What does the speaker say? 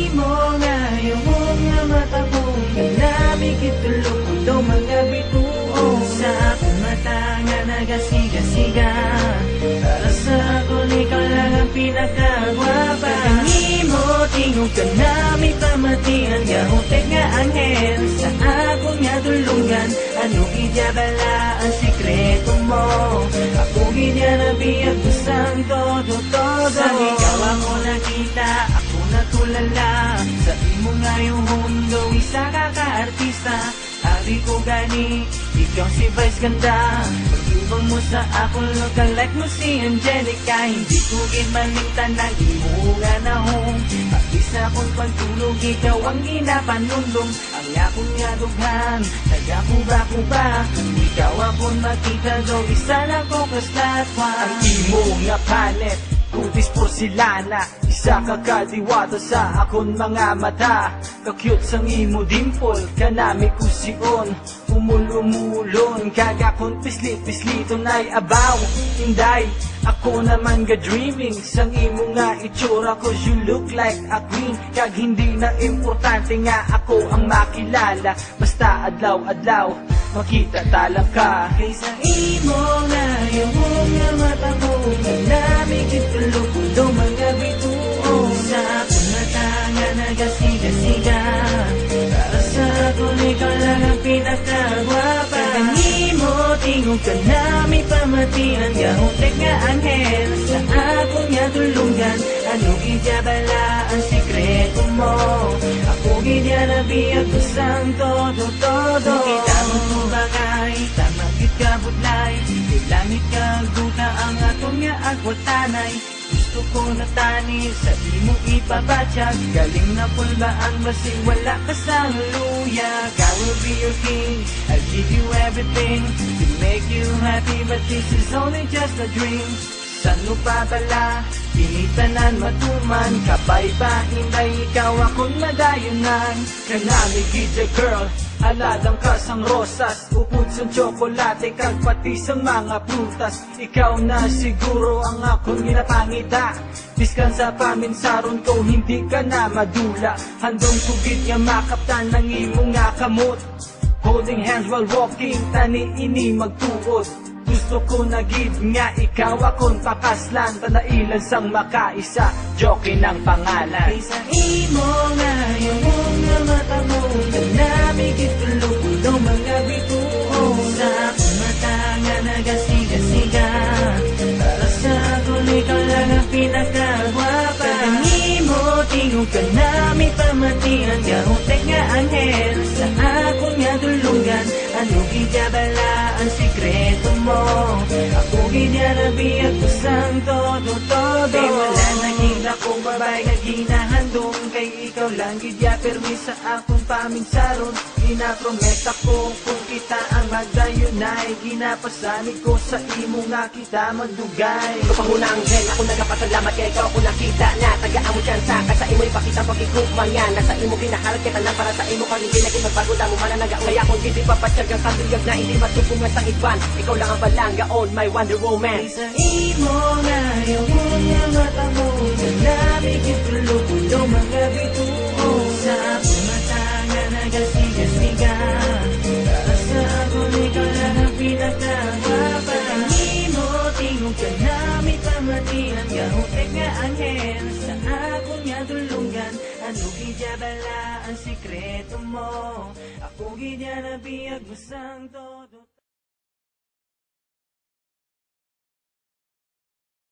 imo ngayon nga mata mo Kalami kitulog ko mga bituo Sa akong mata nga nagasiga-siga Para sa ako ikaw lang ang pinakagwapa Imo tingog ka na may pamatian Yahutek nga anghel sa ako nga dulungan Ano idyabala ang sikreto mo Ako ginyarabiyag kusang todo-todo Sa ikaw ako nakita, ako natulala Sa imo ngayong mundo, isa ka ka-artista Ari ko gani, ikaw si Vice ganda Pag-ibang mo sa ako, look-alike mo si Angelica Hindi ko gimalintan na imuha na hong Pag-isa kong pagtulog, ikaw ang ginapanundong Ang akong yadughan, nagakuba-kuba Ikaw akong makita, do isa lang ko kaslatwa Ang imo nga panet kutis porsilana Isa ka kadiwata sa akon mga mata Ka-cute sang imo dimple Kanami kusion Umulumulon Kagakon pislit-pisliton ay abaw Inday Ako naman ga-dreaming Sang imo nga itsura Cause you look like a queen Kag hindi na importante nga ako ang makilala Basta adlaw-adlaw makita talang ka Kaysa imo ngayon nga mata mo Kalami kitulog ko mga bituo Sa akong mata nga nagasiga-siga Para sa ako ikaw lang ang pinakagwapa Kanimo tingog ka na may pamatian Yahutek nga anghel sa ako nga dulungan Ano idyabala ang sikreto mo Ako ginyarabiyag kusang todo-todo Kita mo bangay, tamagit ka budlay Langit ka duta ang atong nga agwatanay Gusto ko na tani sa imo ipabatsyag Galing na pulbaan basing wala ka sa luya I will be your king, I'll give you everything To make you happy but this is only just a dream San mo pa bala, pinitanan matuman Kapay pa hinday ikaw akong madayunan Kanami gidya girl Aladang ka sang rosas Upod sang tsokolate Kag pati sang mga prutas Ikaw na siguro ang akong ginapangita Biskan sa paminsaron ko Hindi ka na madula Handong tugid nga makaptan Ng imong nga kamot Holding hands while walking Tani ini magtuod Gusto ko na gid nga ikaw akong pakaslan Tanailan sang makaisa Joke ng pangalan Kaysa imo ngayon nga mata mo Kanami kitulog ko mga bituo Sa akong mata nga nagasiga-siga Para sa ako ikaw lang ang pinakagwapa Kanimo tingog ka na may pamatian Yahutek nga anghel sa ako nga dulungan Ano gidyabala ang sikreto mo Ako ginyarabiyag kusang todo-todo Di wala nakita kong babay nga ginahandong Kay ikaw lang gidya permi sa akong paminsaron Ginapromet ako kung kita ang magdayunay Ginapasanig ko sa imo nga kita magdugay Ikaw panguna anghel, ako nagapasalamat kaya ikaw ako nakita na Tagaan mo dyan sa sa imo ipakita pagkikupman yan Nasa imo ginaharap kita lang para sa imo kang hindi naging magbago Damo man na nag-aulay akong hindi papatyag ang katuyag na hindi matupungan sa iban Ikaw lang ang balanga on my Wonder Woman Kaysa imo ngayon nga mata mo Kalami kitulog ko mga bituo Sa akong mata nga nagasiga-siga Para sa ako ikaw lang ang pinakagwapa Kanimo tingog ka na may pamatian Yahutek nga anghel sa ako nga dulungan Ano gidyabala ang sikreto mo Ako ginyarabiyag mo sang todo